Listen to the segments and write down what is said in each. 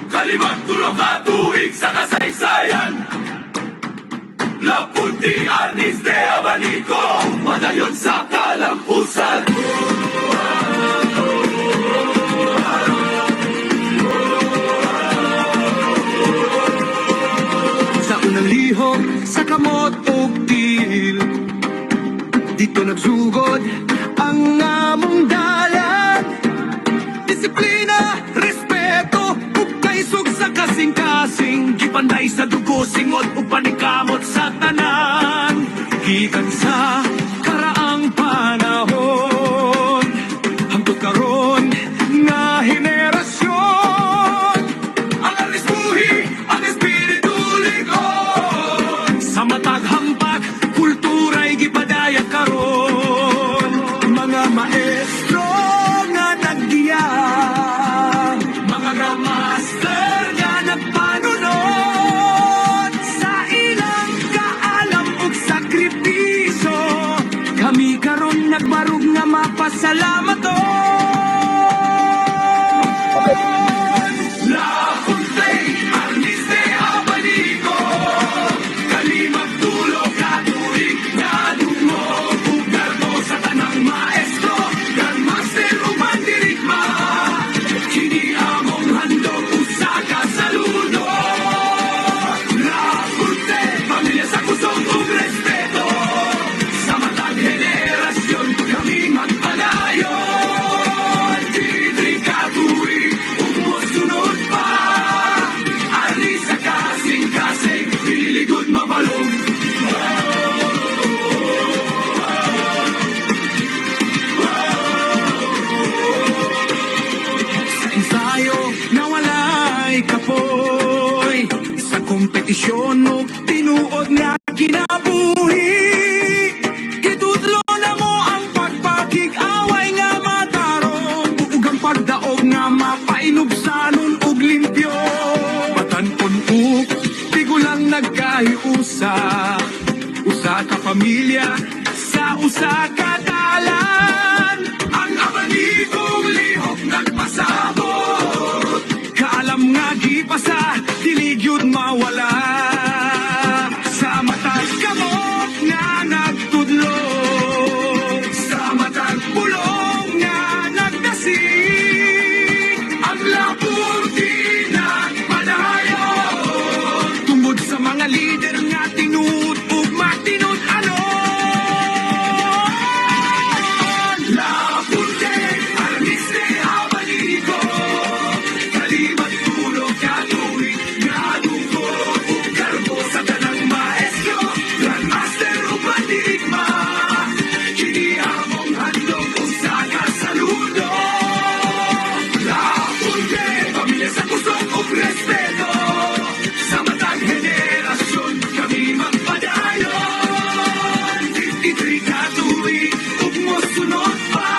Kalimang tulong katuig sa kasaysayan. Lapunti Arnis de Abanico, madayon sa kalampusan. Sa unang lihok, sa kamot ug til, dito nagsugod ang among dalan. Disiplina, respeto, ug kaisog sa kasing-kasing, gipanday sa dugo, singot ug panikamot sa tanan. Gikan sa karaang panahon, hangtod karon nga henerasyon, ang alis buhi, ang espiritu ligon. Sa matag hampak, kultura'y gipadaya karon. Mga maestro nga nagdiya, mga grandmaster nga nagpanunod, sa ilang kaalam ug sakripisyo, kami karon nagbarug nga mapasalamat. Lapunti Arnis de Abanico, kalimang tulong katuig nga dungo, ug garbo sa tanang maestro, grandmaster ug mandirigma. Kini among handog usa ka saludo. Lapunti, pamilya sa kusog ug respeto, sa matag henerasyon kami magpadayon. Diri katuig ug mosunod pa, alis sa kasing-kasing, liligod mabalong. Sa ensayo nawalay kapoy, sa kompetisyon ug tinuod nga kinabuhi, gitudlo na mo ang pagpakig-away nga matarong, ug ang pagdaog nga mapainubsanon ug limpyo. Batan-on ug tigulang nagkahiusa, usa ka pamilya sa usa ka dalan. Ang abanikong lihok nagpasabot, Kaalam nga gipasa, dili gyud mawala. Sa matag kamot nga nagtudlo, sa matag pulong nga nagdasig, ang lapunti nagpadayon. tungod sa mga lider nga tinuod ug matinud anon. Lapunti Arnis de Abanico, kalimang tulong katuig nga dungo, ug garbo sa tanang maestro, grandmaster ug mandirigma. Kini among handog usa ka saludo. Lapunti, pamilya sa kusog ug respeto, sa matag henerasyon kami magpadayon. 53 katuig ug mosunod pa,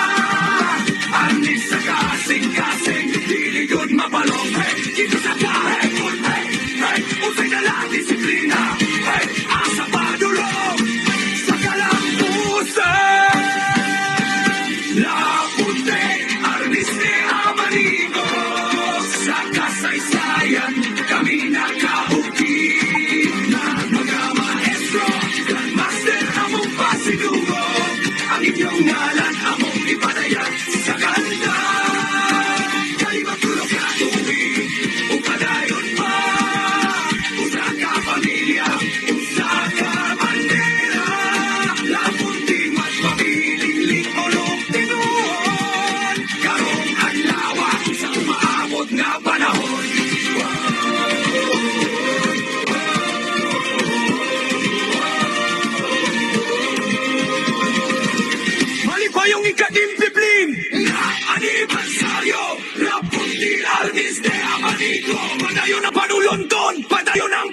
anis sa kasing-kasing, liligod mapalong. Hey, dito sa kahe, hey, hey, usay dala disiplina, hey, asa padulong sa kalampusan. Lapunti Arnis de Abanico, sa kasaysayan kami nakaukit na mga maestro, grandmaster among pasidugog, ang inyong ngalan among ipadayan sa kanta. Kalimang tulong katuig, upadayon pa, usa ka pamilya, usa ka bandera. Lapunti magpabiling lingkolong tinuon, karong adlaw sa umaabot nga panahon. Mali pa yung ikadimpibling. Nga anibersaryo, Lapunti Arnis de Abanico, Padayon ang panulunton, padayon ang